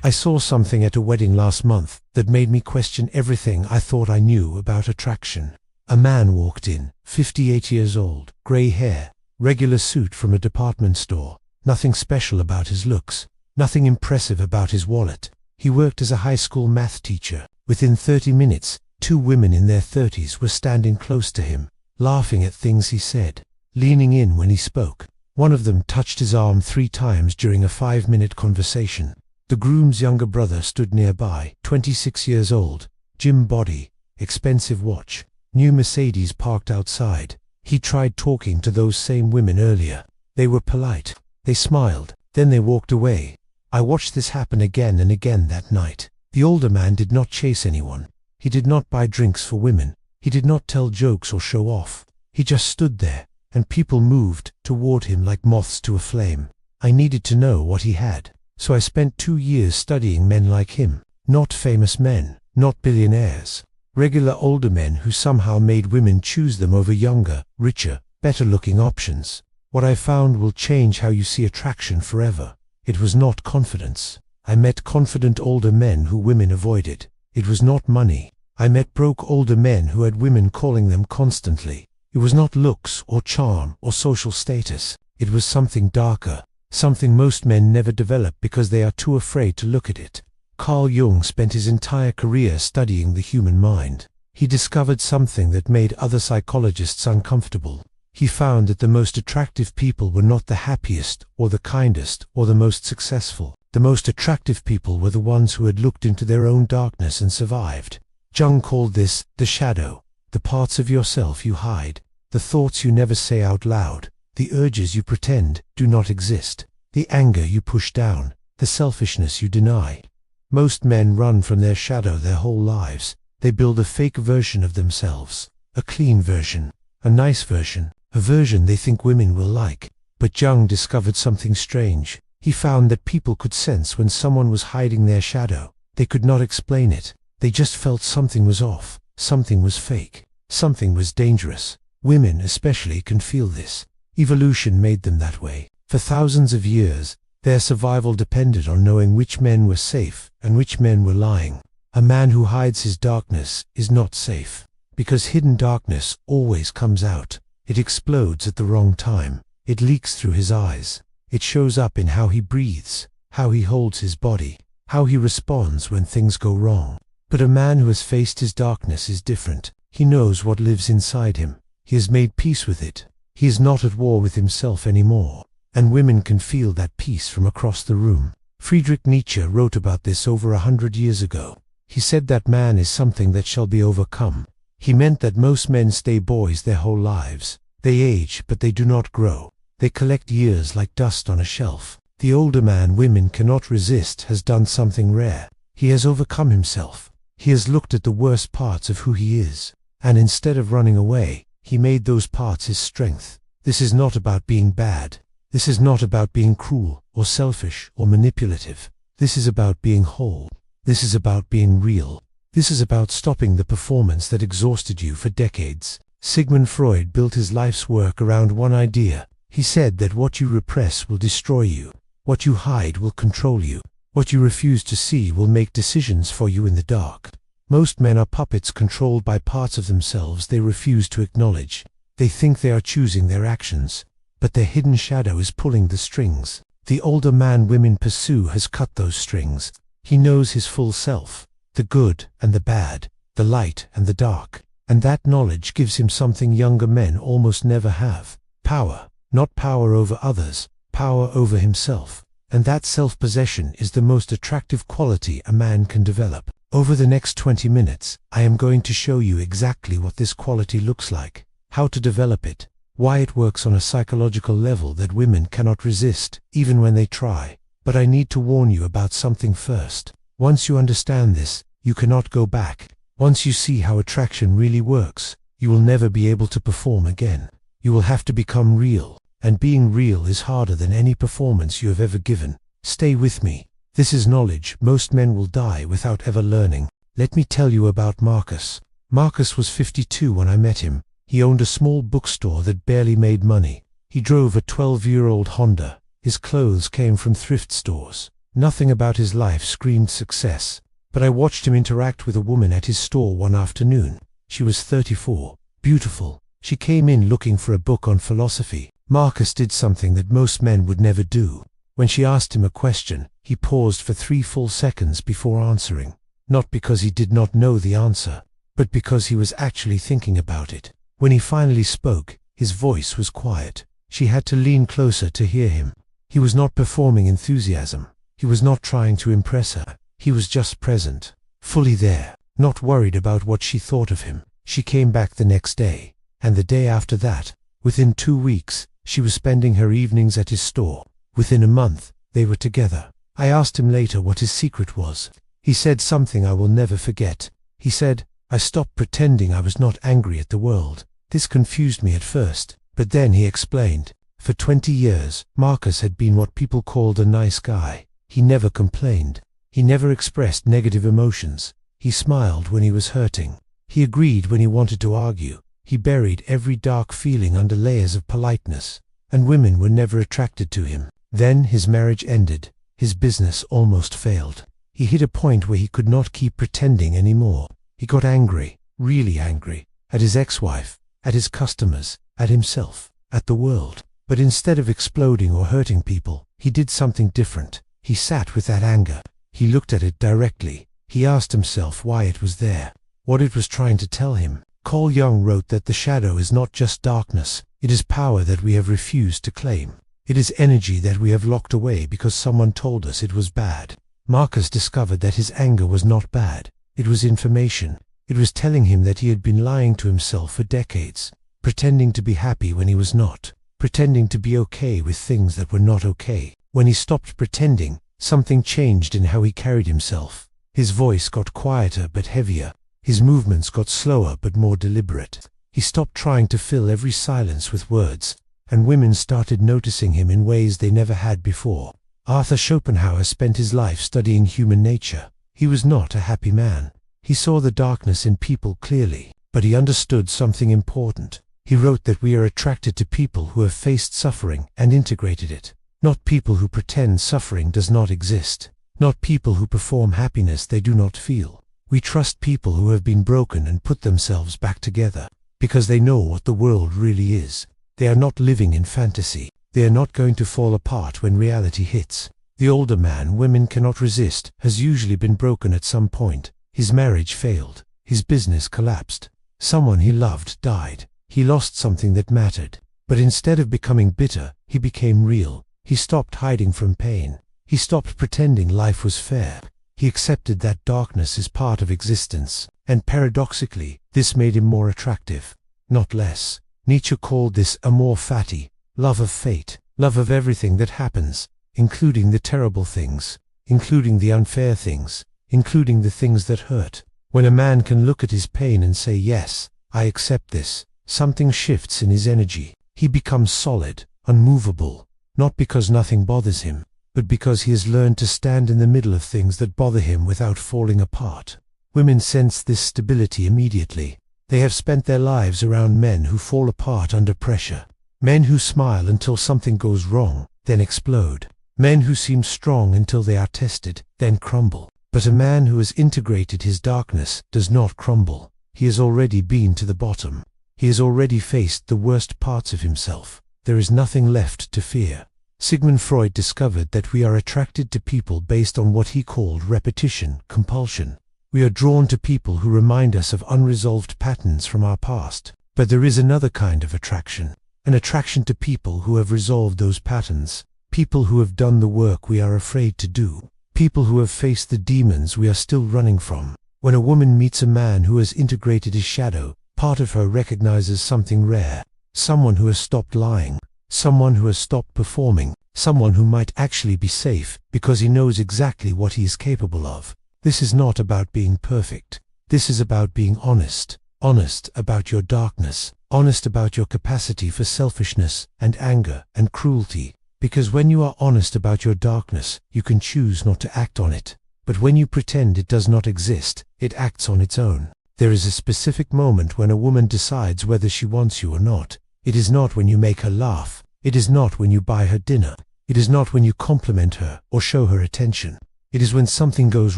I saw something at a wedding last month that made me question everything I thought I knew about attraction. A man walked in, 58 years old, grey hair, regular suit from a department store. Nothing special about his looks, nothing impressive about his wallet. He worked as a high school math teacher. Within 30 minutes, 2 women in their 30s were standing close to him, laughing at things he said, leaning in when he spoke. One of them touched his arm 3 times during a 5-minute conversation. The groom's younger brother stood nearby, 26 years old, gym body, expensive watch, new Mercedes parked outside. He tried talking to those same women earlier. They were polite. They smiled. Then they walked away. I watched this happen again and again that night. The older man did not chase anyone. He did not buy drinks for women. He did not tell jokes or show off. He just stood there, and people moved toward him like moths to a flame. I needed to know what he had. So I spent 2 years studying men like him. Not famous men, not billionaires. Regular older men who somehow made women choose them over younger, richer, better-looking options. What I found will change how you see attraction forever. It was not confidence. I met confident older men who women avoided. It was not money. I met broke older men who had women calling them constantly. It was not looks or charm or social status. It was something darker. Something most men never develop because they are too afraid to look at it. Carl Jung spent his entire career studying the human mind. He discovered something that made other psychologists uncomfortable. He found that the most attractive people were not the happiest or the kindest or the most successful. The most attractive people were the ones who had looked into their own darkness and survived. Jung called this the shadow, the parts of yourself you hide, the thoughts you never say out loud, the urges you pretend do not exist, the anger you push down, the selfishness you deny. Most men run from their shadow their whole lives. They build a fake version of themselves, a clean version, a nice version, a version they think women will like. But Jung discovered something strange. He found that people could sense when someone was hiding their shadow. They could not explain it. They just felt something was off, something was fake, something was dangerous. Women especially can feel this. Evolution made them that way. For thousands of years, their survival depended on knowing which men were safe and which men were lying. A man who hides his darkness is not safe, because hidden darkness always comes out. It explodes at the wrong time. It leaks through his eyes. It shows up in how he breathes, how he holds his body, how he responds when things go wrong. But a man who has faced his darkness is different. He knows what lives inside him. He has made peace with it. He is not at war with himself anymore, and women can feel that peace from across the room. Friedrich Nietzsche wrote about this over 100 years ago. He said that man is something that shall be overcome. He meant that most men stay boys their whole lives. They age, but they do not grow. They collect years like dust on a shelf. The older man women cannot resist has done something rare. He has overcome himself. He has looked at the worst parts of who he is, and instead of running away, he made those parts his strength. This is not about being bad. This is not about being cruel or selfish or manipulative. This is about being whole. This is about being real. This is about stopping the performance that exhausted you for decades. Sigmund Freud built his life's work around one idea. He said that what you repress will destroy you. What you hide will control you. What you refuse to see will make decisions for you in the dark. Most men are puppets controlled by parts of themselves they refuse to acknowledge. They think they are choosing their actions, but their hidden shadow is pulling the strings. The older man women pursue has cut those strings. He knows his full self, the good and the bad, the light and the dark, and that knowledge gives him something younger men almost never have. Power, not power over others, power over himself. And that self-possession is the most attractive quality a man can develop. Over the next 20 minutes, I am going to show you exactly what this quality looks like, how to develop it, why it works on a psychological level that women cannot resist, even when they try. But I need to warn you about something first. Once you understand this, you cannot go back. Once you see how attraction really works, you will never be able to perform again. You will have to become real, and being real is harder than any performance you have ever given. Stay with me. This is knowledge most men will die without ever learning. Let me tell you about Marcus. Marcus was 52 when I met him. He owned a small bookstore that barely made money. He drove a 12-year-old Honda. His clothes came from thrift stores. Nothing about his life screamed success. But I watched him interact with a woman at his store one afternoon. She was 34, beautiful. She came in looking for a book on philosophy. Marcus did something that most men would never do. When she asked him a question, he paused for 3 full seconds before answering. Not because he did not know the answer, but because he was actually thinking about it. When he finally spoke, his voice was quiet. She had to lean closer to hear him. He was not performing enthusiasm. He was not trying to impress her. He was just present, fully there, not worried about what she thought of him. She came back the next day, and the day after that. Within 2 weeks, she was spending her evenings at his store. Within a month, they were together. I asked him later what his secret was. He said something I will never forget. He said, "I stopped pretending I was not angry at the world." This confused me at first, but then he explained. For 20 years, Marcus had been what people called a nice guy. He never complained. He never expressed negative emotions. He smiled when he was hurting. He agreed when he wanted to argue. He buried every dark feeling under layers of politeness, and women were never attracted to him. Then his marriage ended. His business almost failed. He hit a point where he could not keep pretending anymore. He got angry, really angry, at his ex-wife, at his customers, at himself, at the world. But instead of exploding or hurting people, he did something different. He sat with that anger. He looked at it directly. He asked himself why it was there, what it was trying to tell him. Carl Jung wrote that the shadow is not just darkness, it is power that we have refused to claim. It is energy that we have locked away because someone told us it was bad. Marcus discovered that his anger was not bad. It was information. It was telling him that he had been lying to himself for decades, pretending to be happy when he was not, pretending to be okay with things that were not okay. When he stopped pretending, something changed in how he carried himself. His voice got quieter but heavier. His movements got slower but more deliberate. He stopped trying to fill every silence with words, and women started noticing him in ways they never had before. Arthur Schopenhauer spent his life studying human nature. He was not a happy man. He saw the darkness in people clearly, but he understood something important. He wrote that we are attracted to people who have faced suffering and integrated it, not people who pretend suffering does not exist, not people who perform happiness they do not feel. We trust people who have been broken and put themselves back together, because they know what the world really is. They are not living in fantasy. They are not going to fall apart when reality hits. The older man women cannot resist has usually been broken at some point. His marriage failed. His business collapsed. Someone he loved died. He lost something that mattered. But instead of becoming bitter, he became real. He stopped hiding from pain. He stopped pretending life was fair. He accepted that darkness is part of existence, and paradoxically, this made him more attractive, not less. Nietzsche called this amor fati, love of fate, love of everything that happens, including the terrible things, including the unfair things, including the things that hurt. When a man can look at his pain and say, "Yes, I accept this," something shifts in his energy. He becomes solid, unmovable, not because nothing bothers him, but because he has learned to stand in the middle of things that bother him without falling apart. Women sense this stability immediately. They have spent their lives around men who fall apart under pressure. Men who smile until something goes wrong, then explode. Men who seem strong until they are tested, then crumble. But a man who has integrated his darkness does not crumble. He has already been to the bottom. He has already faced the worst parts of himself. There is nothing left to fear. Sigmund Freud discovered that we are attracted to people based on what he called repetition, compulsion. We are drawn to people who remind us of unresolved patterns from our past. But there is another kind of attraction, an attraction to people who have resolved those patterns, people who have done the work we are afraid to do, people who have faced the demons we are still running from. When a woman meets a man who has integrated his shadow, part of her recognizes something rare, someone who has stopped lying, someone who has stopped performing, someone who might actually be safe because he knows exactly what he is capable of. This is not about being perfect. This is about being honest. Honest about your darkness. Honest about your capacity for selfishness and anger and cruelty. Because when you are honest about your darkness, you can choose not to act on it. But when you pretend it does not exist, it acts on its own. There is a specific moment when a woman decides whether she wants you or not. It is not when you make her laugh. It is not when you buy her dinner. It is not when you compliment her or show her attention. It is when something goes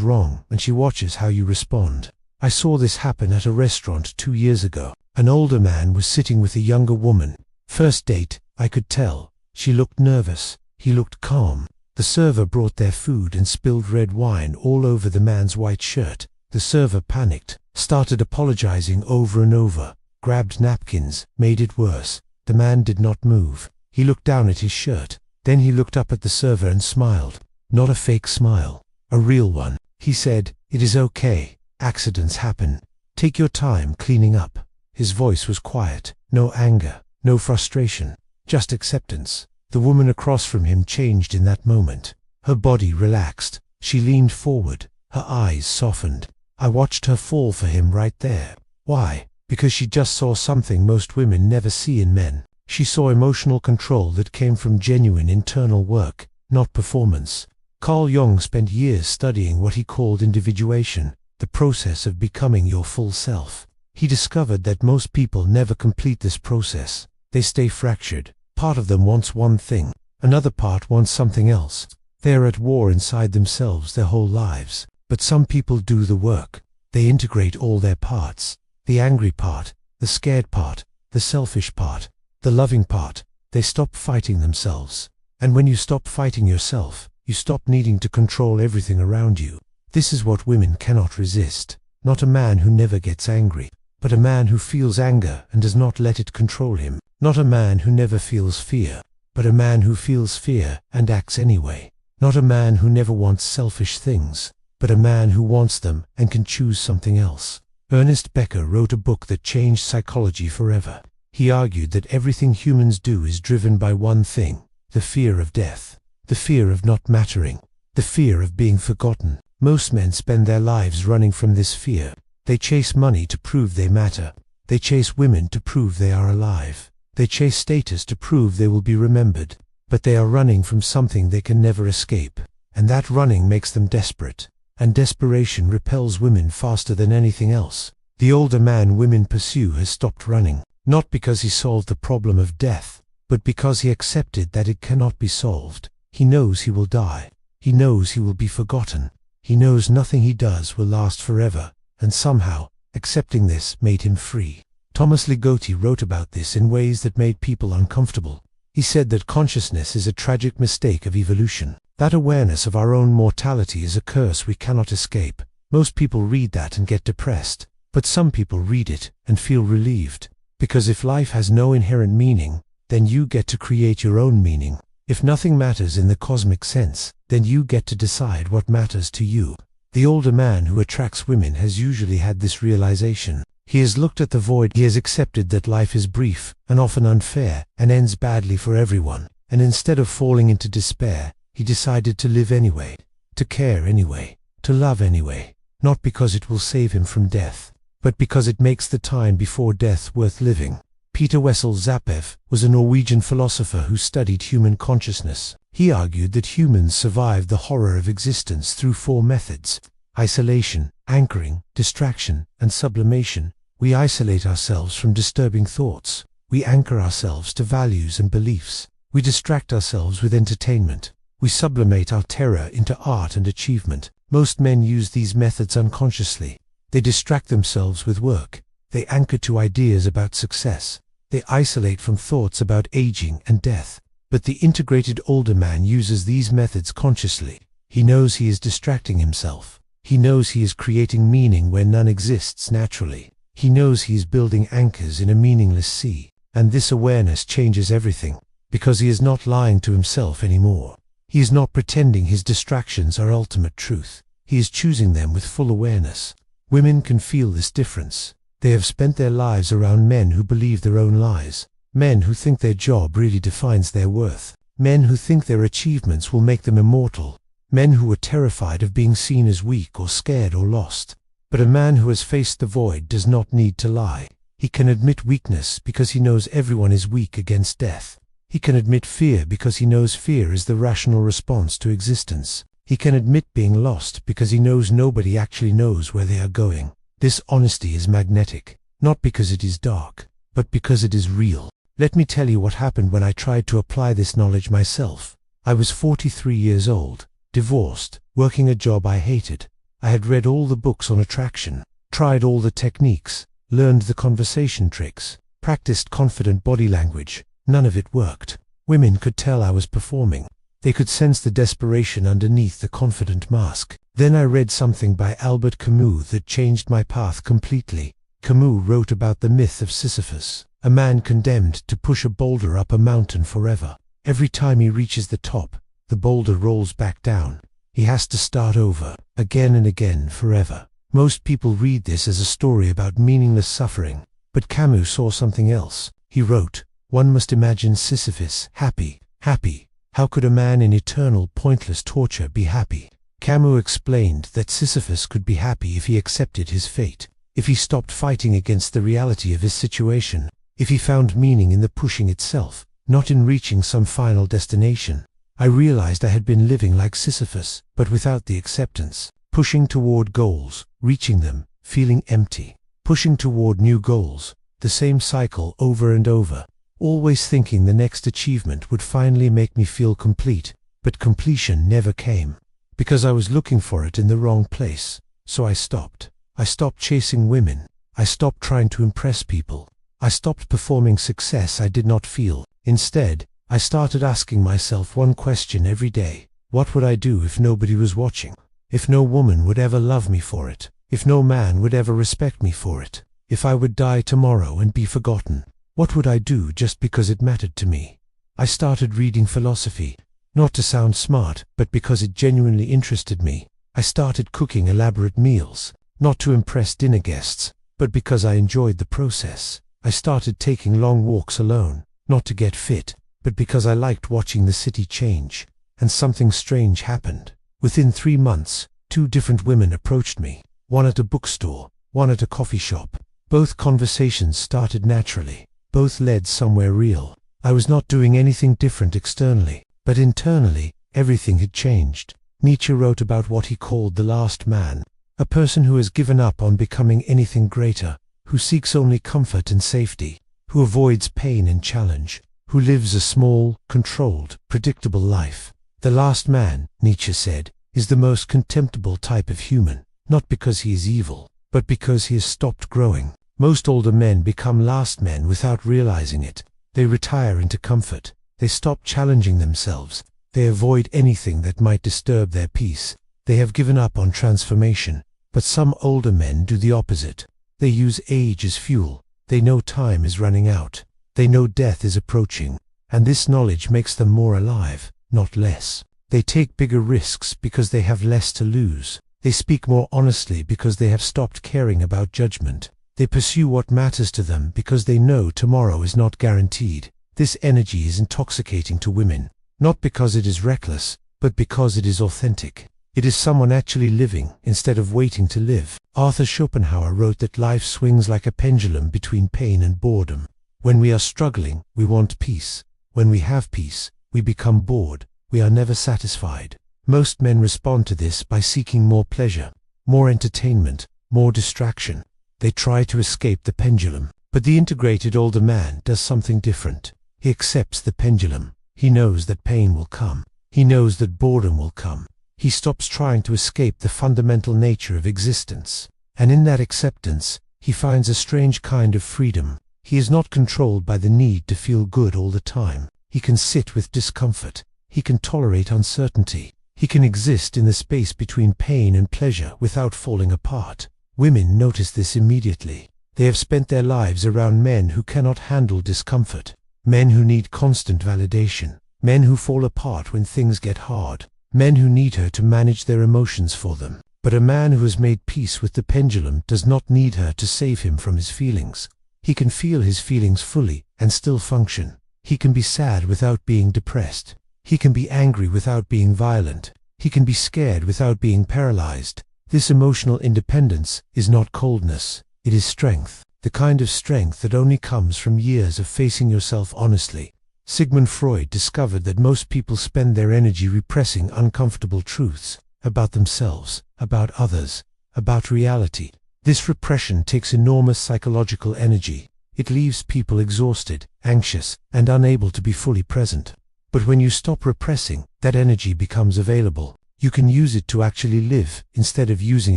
wrong and she watches how you respond. I saw this happen at a restaurant 2 years ago. An older man was sitting with a younger woman. First date, I could tell. She looked nervous. He looked calm. The server brought their food and spilled red wine all over the man's white shirt. The server panicked, started apologizing over and over, grabbed napkins, made it worse. The man did not move. He looked down at his shirt. Then he looked up at the server and smiled. Not a fake smile, a real one. He said, "It is okay. Accidents happen. Take your time cleaning up." His voice was quiet. No anger, no frustration, just acceptance. The woman across from him changed in that moment. Her body relaxed. She leaned forward. Her eyes softened. I watched her fall for him right there. Why? Because she just saw something most women never see in men. She saw emotional control that came from genuine internal work, not performance. Carl Jung spent years studying what he called individuation, the process of becoming your full self. He discovered that most people never complete this process. They stay fractured. Part of them wants one thing, another part wants something else. They are at war inside themselves their whole lives. But some people do the work. They integrate all their parts. The angry part, the scared part, the selfish part, the loving part. They stop fighting themselves. And when you stop fighting yourself, you stop needing to control everything around you. This is what women cannot resist. Not a man who never gets angry, but a man who feels anger and does not let it control him. Not a man who never feels fear, but a man who feels fear and acts anyway. Not a man who never wants selfish things, but a man who wants them and can choose something else. Ernest Becker wrote a book that changed psychology forever. He argued that everything humans do is driven by one thing: the fear of death, the fear of not mattering, the fear of being forgotten. Most men spend their lives running from this fear. They chase money to prove they matter. They chase women to prove they are alive. They chase status to prove they will be remembered. But they are running from something they can never escape. And that running makes them desperate. And desperation repels women faster than anything else. The older man women pursue has stopped running, not because he solved the problem of death, but because he accepted that it cannot be solved. He knows he will die. He knows he will be forgotten. He knows nothing he does will last forever, and somehow, accepting this made him free. Thomas Ligotti wrote about this in ways that made people uncomfortable. He said that consciousness is a tragic mistake of evolution. That awareness of our own mortality is a curse we cannot escape. Most people read that and get depressed, but some people read it and feel relieved. Because if life has no inherent meaning, then you get to create your own meaning. If nothing matters in the cosmic sense, then you get to decide what matters to you. The older man who attracts women has usually had this realization. He has looked at the void. He has accepted that life is brief and often unfair and ends badly for everyone. And instead of falling into despair, he decided to live anyway, to care anyway, to love anyway, not because it will save him from death, but because it makes the time before death worth living. Peter Wessel Zappef was a Norwegian philosopher who studied human consciousness. He argued that humans survived the horror of existence through 4 methods: isolation, anchoring, distraction, and sublimation. We isolate ourselves from disturbing thoughts. We anchor ourselves to values and beliefs. We distract ourselves with entertainment. We sublimate our terror into art and achievement. Most men use these methods unconsciously. They distract themselves with work. They anchor to ideas about success. They isolate from thoughts about aging and death. But the integrated older man uses these methods consciously. He knows he is distracting himself. He knows he is creating meaning where none exists naturally. He knows he is building anchors in a meaningless sea. And this awareness changes everything, because he is not lying to himself anymore. He is not pretending his distractions are ultimate truth. He is choosing them with full awareness. Women can feel this difference. They have spent their lives around men who believe their own lies. Men who think their job really defines their worth. Men who think their achievements will make them immortal. Men who are terrified of being seen as weak or scared or lost. But a man who has faced the void does not need to lie. He can admit weakness because he knows everyone is weak against death. He can admit fear because he knows fear is the rational response to existence. He can admit being lost because he knows nobody actually knows where they are going. This honesty is magnetic, not because it is dark, but because it is real. Let me tell you what happened when I tried to apply this knowledge myself. I was 43 years old, divorced, working a job I hated. I had read all the books on attraction, tried all the techniques, learned the conversation tricks, practiced confident body language. None of it worked. Women could tell I was performing. They could sense the desperation underneath the confident mask. Then I read something by Albert Camus that changed my path completely. Camus wrote about the myth of Sisyphus, a man condemned to push a boulder up a mountain forever. Every time he reaches the top, the boulder rolls back down. He has to start over, again and again, forever. Most people read this as a story about meaningless suffering, but Camus saw something else. He wrote, "One must imagine Sisyphus happy, happy. How could a man in eternal, pointless torture be happy?" Camus explained that Sisyphus could be happy if he accepted his fate, if he stopped fighting against the reality of his situation, if he found meaning in the pushing itself, not in reaching some final destination. I realized I had been living like Sisyphus, but without the acceptance, pushing toward goals, reaching them, feeling empty, pushing toward new goals, the same cycle over and over, always thinking the next achievement would finally make me feel complete, but completion never came, because I was looking for it in the wrong place. So I stopped. I stopped chasing women. I stopped trying to impress people. I stopped performing success I did not feel. Instead, I started asking myself one question every day. What would I do if nobody was watching? If no woman would ever love me for it? If no man would ever respect me for it? If I would die tomorrow and be forgotten? What would I do just because it mattered to me? I started reading philosophy, not to sound smart, but because it genuinely interested me. I started cooking elaborate meals, not to impress dinner guests, but because I enjoyed the process. I started taking long walks alone, not to get fit, but because I liked watching the city change. And something strange happened. Within 3 months, 2 different women approached me, one at a bookstore, one at a coffee shop. Both conversations started naturally. Both led somewhere real. I was not doing anything different externally, but internally, everything had changed. Nietzsche wrote about what he called the last man, a person who has given up on becoming anything greater, who seeks only comfort and safety, who avoids pain and challenge, who lives a small, controlled, predictable life. The last man, Nietzsche said, is the most contemptible type of human, not because he is evil, but because he has stopped growing. Most older men become last men without realizing it. They retire into comfort. They stop challenging themselves. They avoid anything that might disturb their peace. They have given up on transformation. But some older men do the opposite. They use age as fuel. They know time is running out. They know death is approaching. And this knowledge makes them more alive, not less. They take bigger risks because they have less to lose. They speak more honestly because they have stopped caring about judgment. They pursue what matters to them because they know tomorrow is not guaranteed. This energy is intoxicating to women, not because it is reckless, but because it is authentic. It is someone actually living instead of waiting to live. Arthur Schopenhauer wrote that life swings like a pendulum between pain and boredom. When we are struggling, we want peace. When we have peace, we become bored. We are never satisfied. Most men respond to this by seeking more pleasure, more entertainment, more distraction. They try to escape the pendulum. But the integrated older man does something different. He accepts the pendulum. He knows that pain will come. He knows that boredom will come. He stops trying to escape the fundamental nature of existence. And in that acceptance, he finds a strange kind of freedom. He is not controlled by the need to feel good all the time. He can sit with discomfort. He can tolerate uncertainty. He can exist in the space between pain and pleasure without falling apart. Women notice this immediately. They have spent their lives around men who cannot handle discomfort, men who need constant validation, men who fall apart when things get hard, men who need her to manage their emotions for them. But a man who has made peace with the pendulum does not need her to save him from his feelings. He can feel his feelings fully and still function. He can be sad without being depressed. He can be angry without being violent. He can be scared without being paralyzed. This emotional independence is not coldness, it is strength, the kind of strength that only comes from years of facing yourself honestly. Sigmund Freud discovered that most people spend their energy repressing uncomfortable truths about themselves, about others, about reality. This repression takes enormous psychological energy. It leaves people exhausted, anxious, and unable to be fully present. But when you stop repressing, that energy becomes available. You can use it to actually live, instead of using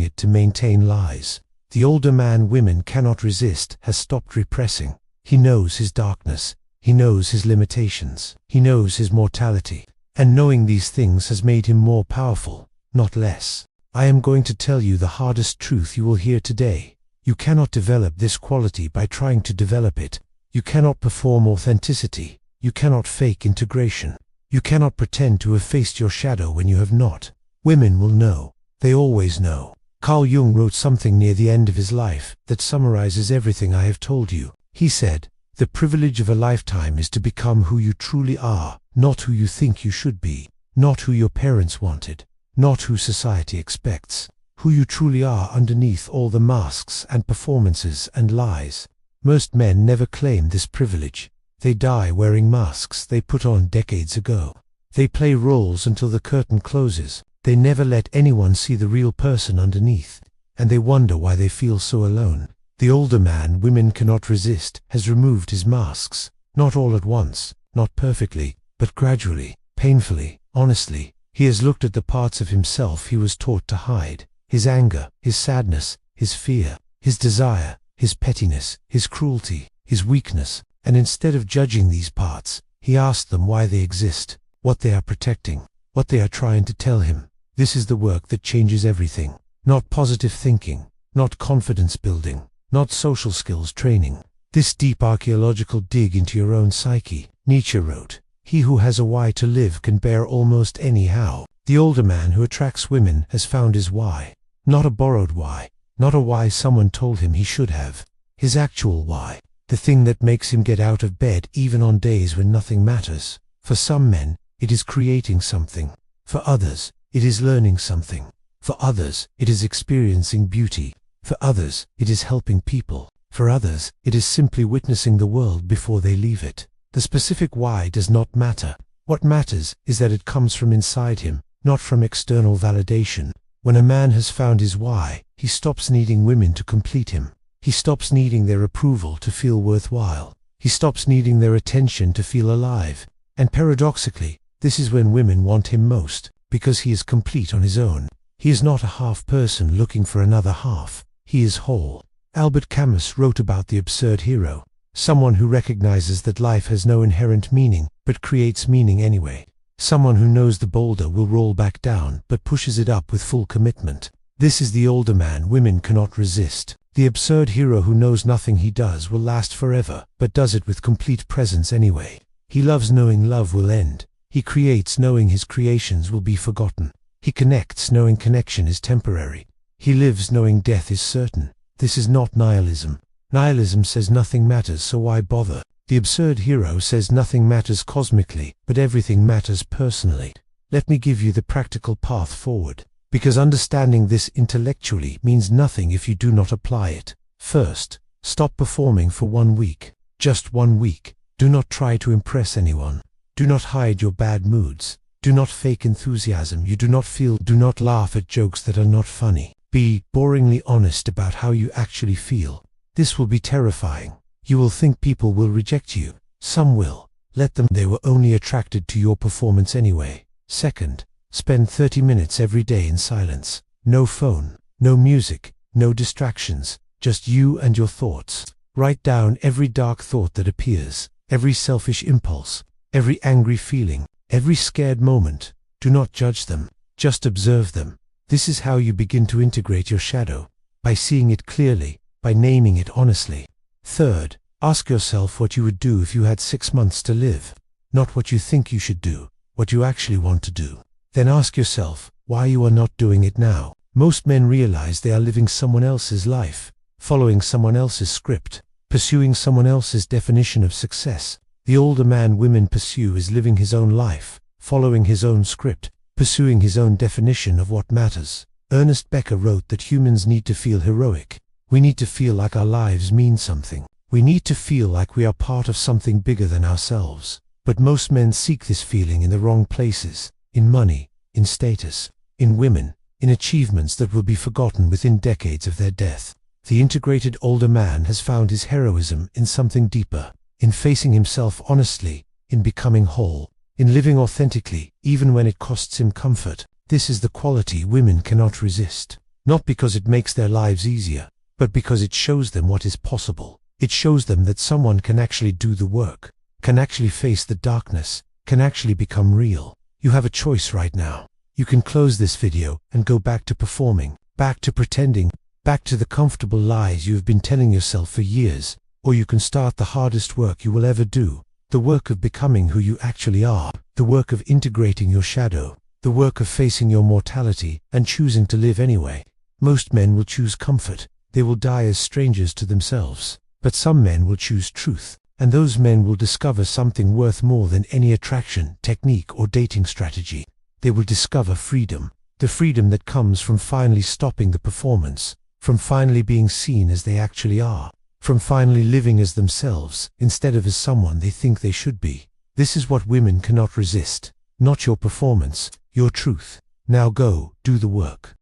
it to maintain lies. The older man women cannot resist has stopped repressing. He knows his darkness. He knows his limitations. He knows his mortality. And knowing these things has made him more powerful, not less. I am going to tell you the hardest truth you will hear today. You cannot develop this quality by trying to develop it. You cannot perform authenticity. You cannot fake integration. You cannot pretend to have faced your shadow when you have not. Women will know. They always know. Carl Jung wrote something near the end of his life that summarizes everything I have told you. He said, "The privilege of a lifetime is to become who you truly are, not who you think you should be, not who your parents wanted, not who society expects, who you truly are underneath all the masks and performances and lies." Most men never claim this privilege. They die wearing masks they put on decades ago. They play roles until the curtain closes. They never let anyone see the real person underneath, and they wonder why they feel so alone. The older man women cannot resist has removed his masks, not all at once, not perfectly, but gradually, painfully, honestly. He has looked at the parts of himself he was taught to hide, his anger, his sadness, his fear, his desire, his pettiness, his cruelty, his weakness, and instead of judging these parts, he asked them why they exist, what they are protecting, what they are trying to tell him. This is the work that changes everything. Not positive thinking, not confidence building, not social skills training. This deep archaeological dig into your own psyche. Nietzsche wrote, "He who has a why to live can bear almost any how." The older man who attracts women has found his why. Not a borrowed why, not a why someone told him he should have. His actual why. The thing that makes him get out of bed even on days when nothing matters. For some men, it is creating something. For others, it is learning something. For others, it is experiencing beauty. For others, it is helping people. For others, it is simply witnessing the world before they leave it. The specific why does not matter. What matters is that it comes from inside him, not from external validation. When a man has found his why, he stops needing women to complete him. He stops needing their approval to feel worthwhile. He stops needing their attention to feel alive. And paradoxically, this is when women want him most, because he is complete on his own. He is not a half person looking for another half. He is whole. Albert Camus wrote about the absurd hero, someone who recognizes that life has no inherent meaning, but creates meaning anyway. Someone who knows the boulder will roll back down, but pushes it up with full commitment. This is the older man women cannot resist. The absurd hero who knows nothing he does will last forever, but does it with complete presence anyway. He loves knowing love will end. He creates knowing his creations will be forgotten. He connects knowing connection is temporary. He lives knowing death is certain. This is not nihilism. Nihilism says nothing matters, so why bother? The absurd hero says nothing matters cosmically, but everything matters personally. Let me give you the practical path forward, because understanding this intellectually means nothing if you do not apply it. First, stop performing for 1 week. Just 1 week. Do not try to impress anyone. Do not hide your bad moods. Do not fake enthusiasm you do not feel. Do not laugh at jokes that are not funny. Be boringly honest about how you actually feel. This will be terrifying. You will think people will reject you. Some will. Let them. They were only attracted to your performance anyway. Second, spend 30 minutes every day in silence. No phone, no music, no distractions, just you and your thoughts. Write down every dark thought that appears, every selfish impulse, every angry feeling, every scared moment. Do not judge them, just observe them. This is how you begin to integrate your shadow, by seeing it clearly, by naming it honestly. Third, ask yourself what you would do if you had 6 months to live. Not what you think you should do, what you actually want to do. Then ask yourself why you are not doing it now. Most men realize they are living someone else's life, following someone else's script, pursuing someone else's definition of success. The older man women pursue is living his own life, following his own script, pursuing his own definition of what matters. Ernest Becker wrote that humans need to feel heroic. We need to feel like our lives mean something. We need to feel like we are part of something bigger than ourselves. But most men seek this feeling in the wrong places, in money, in status, in women, in achievements that will be forgotten within decades of their death. The integrated older man has found his heroism in something deeper, in facing himself honestly, in becoming whole. in living authentically, even when it costs him comfort. This is the quality women cannot resist. Not because it makes their lives easier, but because it shows them what is possible. It shows them that someone can actually do the work, can actually face the darkness, can actually become real. You have a choice right now. You can close this video and go back to performing, back to pretending, back to the comfortable lies you have been telling yourself for years. Or you can start the hardest work you will ever do, the work of becoming who you actually are, the work of integrating your shadow, the work of facing your mortality and choosing to live anyway. Most men will choose comfort. They will die as strangers to themselves. But some men will choose truth, and those men will discover something worth more than any attraction, technique, or dating strategy. They will discover freedom, the freedom that comes from finally stopping the performance, from finally being seen as they actually are, from finally living as themselves instead of as someone they think they should be. This is what women cannot resist. Not your performance, your truth. Now go, do the work.